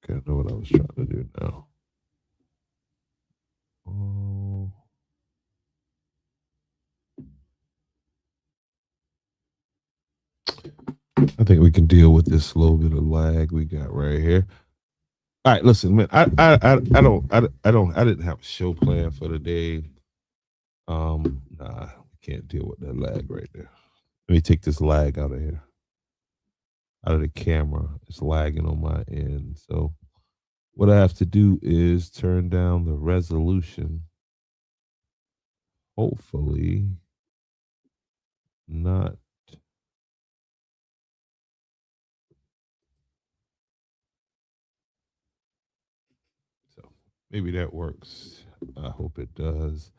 Okay, I know what I was trying to do now. Oh. I think we can deal with this little bit of lag we got right here. All right, listen, man. I didn't have a show plan for the day. Nah, we can't deal with that lag right there. Let me take this lag out of here, out of the camera. It's lagging on my end. So what I have to do is turn down the resolution. Hopefully, not. So maybe that works. I hope it does.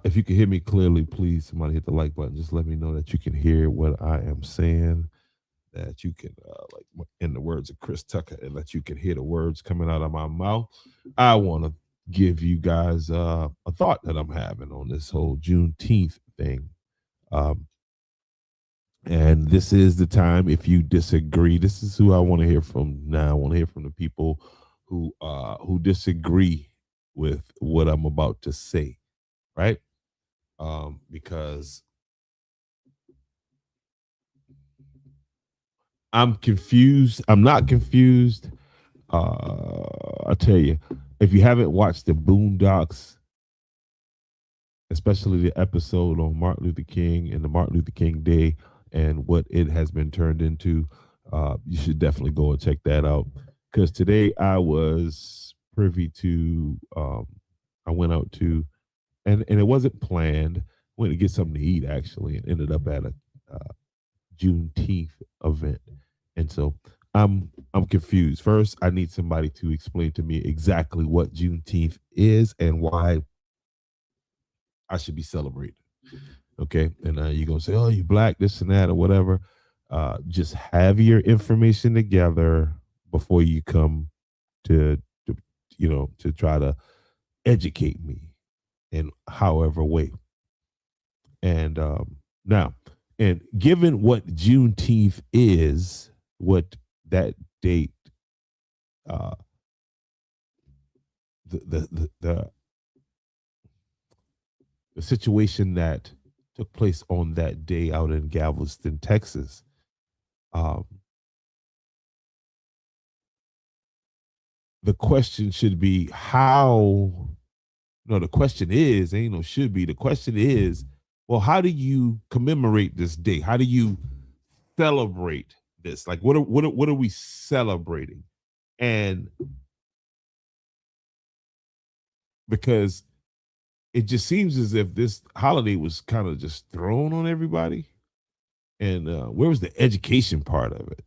If you can hear me clearly, please, somebody hit the like button. Just let me know that you can hear what I am saying. That you can, like in the words of Chris Tucker, and that you can hear the words coming out of my mouth. I want to give you guys a thought that I'm having on this whole Juneteenth thing. Um, and this is the time. If you disagree, this is who I want to hear from now. I want to hear from the people who disagree with what I'm about to say, right? Because I'm confused. I'm not confused. I tell you, if you haven't watched the Boondocks, especially the episode on Martin Luther King and the Martin Luther King Day and what it has been turned into, you should definitely go and check that out. Because today I was privy to, I went out to, and it wasn't planned. Went to get something to eat actually, and ended up at a Juneteenth event, and so I'm confused. First, I need somebody to explain to me exactly what Juneteenth is and why I should be celebrating. Okay, and you're gonna say, "Oh, you black, this and that, or whatever." Just have your information together before you come to to try to educate me in however way. And now, and given what Juneteenth is, what that date, uh, the the situation that took place on that day out in Galveston, Texas, um, the question should be how. No, the question is, ain't no should be. The question is, well, how do you commemorate this day? How do you celebrate this? Like, what are we celebrating? And because it just seems as if this holiday was kind of just thrown on everybody. And where was the education part of it?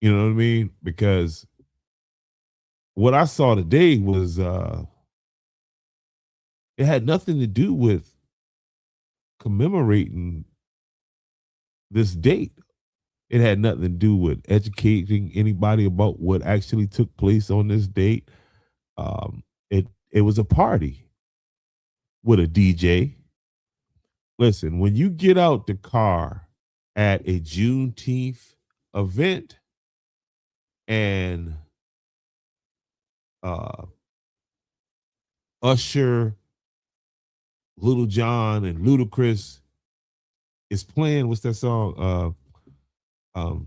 You know what I mean? Because what I saw today was it had nothing to do with commemorating this date. It had nothing to do with educating anybody about what actually took place on this date. It was a party with a DJ. Listen, when you get out the car at a Juneteenth event and uh, Usher, Little John, and Ludacris is playing, what's that song?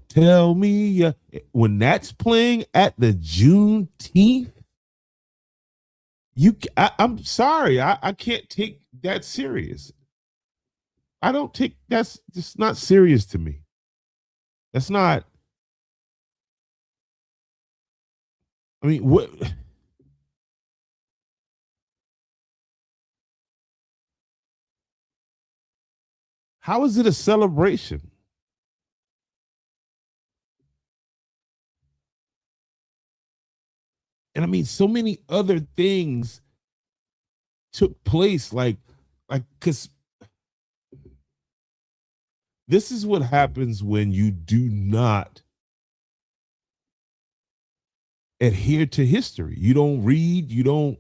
Tell me, when that's playing at the Juneteenth, I'm sorry, I can't take that serious. I don't take that's just not serious to me. That's not. I mean, what? How is it a celebration? And I mean, so many other things took place. Because this is what happens when you do not adhere to history. You don't read. You don't.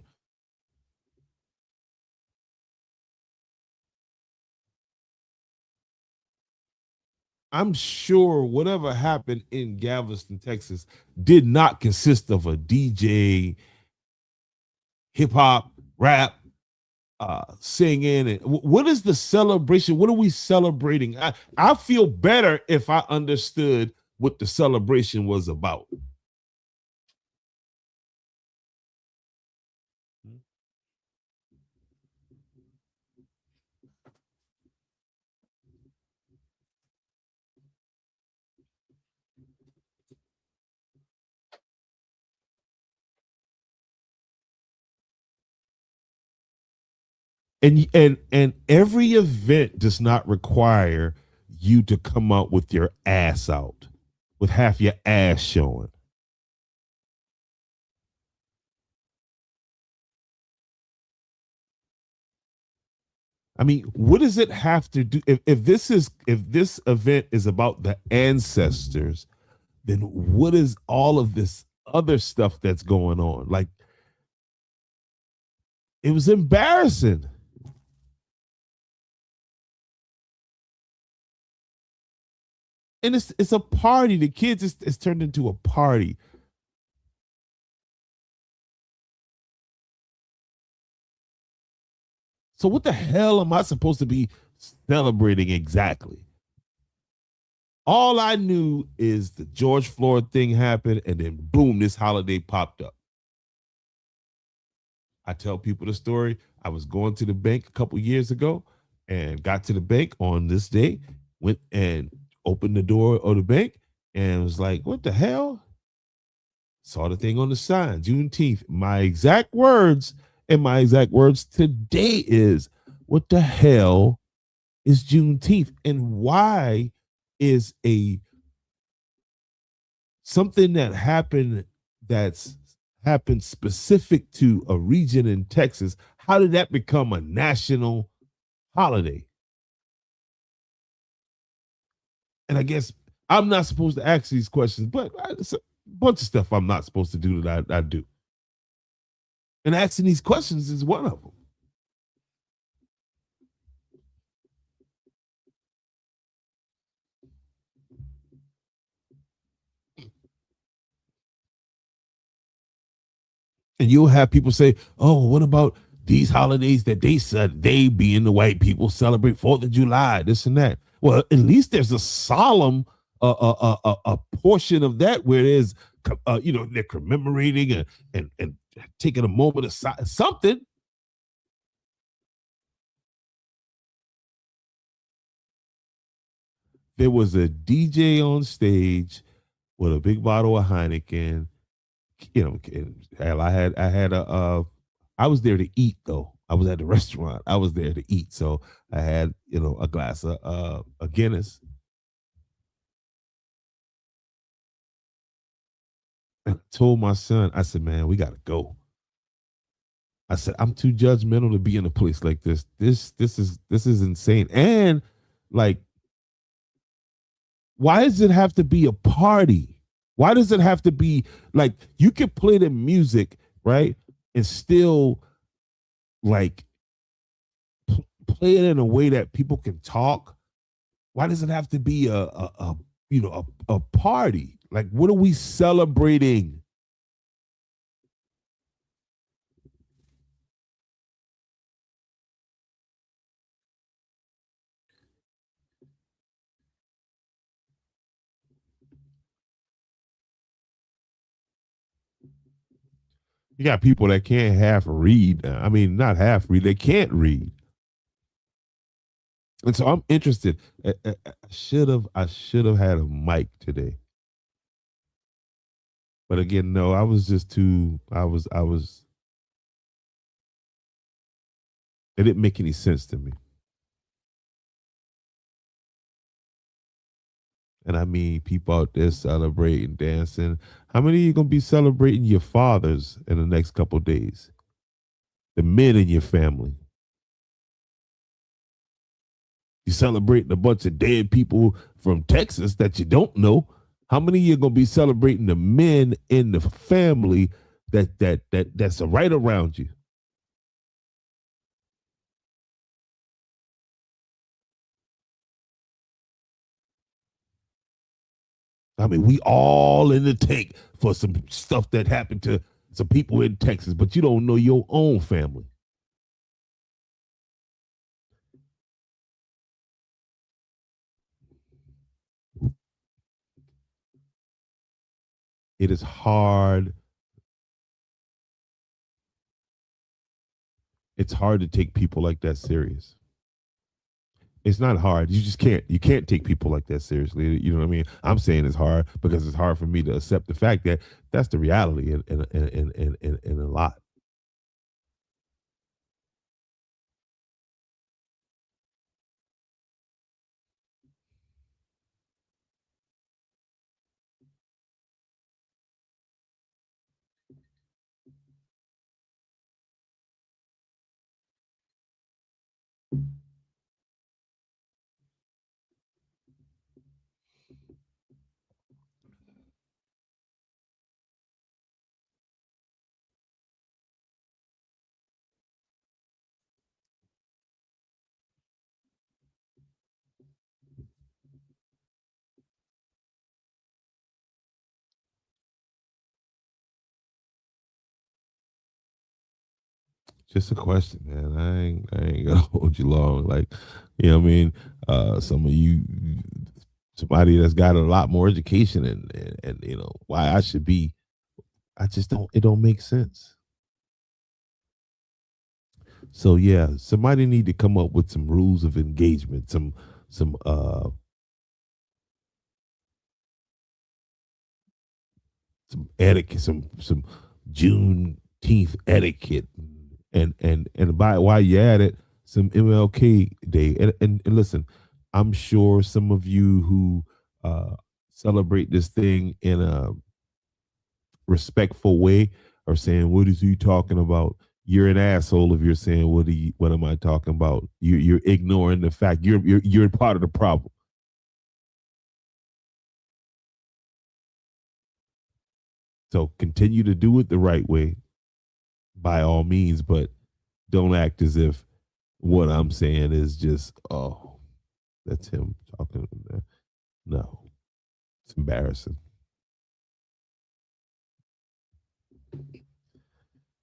I'm sure whatever happened in Galveston, Texas, did not consist of a DJ, hip hop, rap, singing. And what is the celebration? What are we celebrating? I feel better if I understood what the celebration was about. And every event does not require you to come out with your ass out, with half your ass showing. I mean, what does it have to do if this event is about the ancestors, then what is all of this other stuff that's going on? Like, it was embarrassing. And it's a party. The kids it's turned into a party. So what the hell am I supposed to be celebrating exactly? All I knew is the George Floyd thing happened, and then boom, this holiday popped up. I tell people the story. I was going to the bank a couple years ago and got to the bank on this day, went and opened the door of the bank and was like, what the hell? Saw the thing on the sign, Juneteenth. My exact words today is, what the hell is Juneteenth? And why is a something that's happened specific to a region in Texas, how did that become a national holiday? And I guess I'm not supposed to ask these questions, but it's a bunch of stuff I'm not supposed to do that I do. And asking these questions is one of them. And you'll have people say, oh, what about these holidays that they said, they being the white people, celebrate 4th of July, this and that? Well, at least there's a solemn a portion of that where there's they're commemorating and taking a moment of something. There was a DJ on stage with a big bottle of Heineken. Hell, I was there to eat though. I was at the restaurant. I was there to eat, so I had a glass of a Guinness. And I told my son, I said, man, we gotta go. I said, I'm too judgmental to be in a place like this. This is insane. And like, why does it have to be a party? Why does it have to be like you could play the music, right? And still like play it in a way that people can talk. Why does it have to be a party? Like, what are we celebrating? You got people that can't half read. I mean, not half read, they can't read. And so I'm interested. I should have had a mic today. But again, no, I was just too I was it didn't make any sense to me. And I mean people out there celebrating, dancing. How many of you gonna be celebrating your fathers in the next couple of days? The men in your family. You celebrating a bunch of dead people from Texas that you don't know. How many of you are gonna be celebrating the men in the family that's right around you? I mean, we all in the tank for some stuff that happened to some people in Texas, but you don't know your own family. It is hard. It's hard to take people like that serious. It's not hard. You just can't. You can't take people like that seriously. You know what I mean? I'm saying it's hard because it's hard for me to accept the fact that that's the reality in a lot. Just a question, man. I ain't gonna hold you long. Like, you know what I mean? Some of you, somebody that's got a lot more education and you know why I should be. I just don't. It don't make sense. So yeah, somebody need to come up with some rules of engagement, some etiquette, some Juneteenth etiquette, and by while you at it, some MLK Day, and listen, I'm sure some of you who celebrate this thing in a respectful way are saying, "What is he talking about?" You're an asshole if you're saying, What am I talking about?" You're ignoring the fact you're part of the problem. So continue to do it the right way by all means, but don't act as if what I'm saying is just, oh, that's him talking. No, it's embarrassing.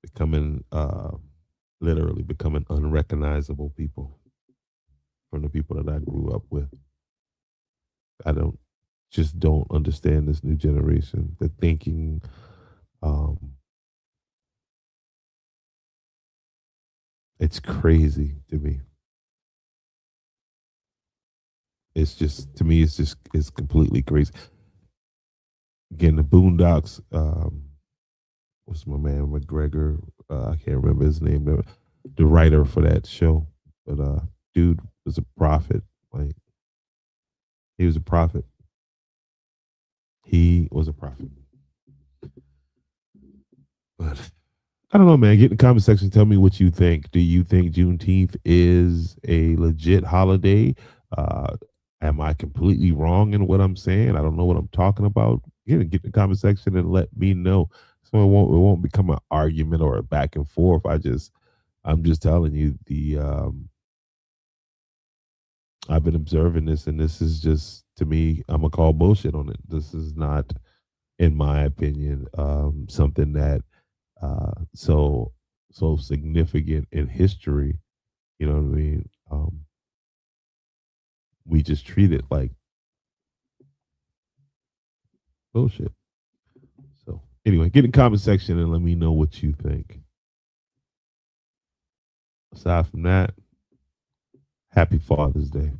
Becoming, literally becoming unrecognizable people from the people that I grew up with. I don't understand this new generation. The thinking, um, it's crazy to me. It's just to me, it's completely crazy. Again, the Boondocks. What's my man McGregor? I can't remember his name. The writer for that show, but dude was a prophet. Like he was a prophet. He was a prophet. But I don't know, man. Get in the comment section. Tell me what you think. Do you think Juneteenth is a legit holiday? Uh, am I completely wrong in what I'm saying? I don't know what I'm talking about. Get in the comment section and let me know. So it won't become an argument or a back and forth. I'm just telling you I've been observing this, and this is just, to me, I'm gonna call bullshit on it. This is not, in my opinion, something that so significant in history. You know what I mean? We just treat it like bullshit. So anyway, get in the comment section and let me know what you think. Aside from that, happy Father's Day.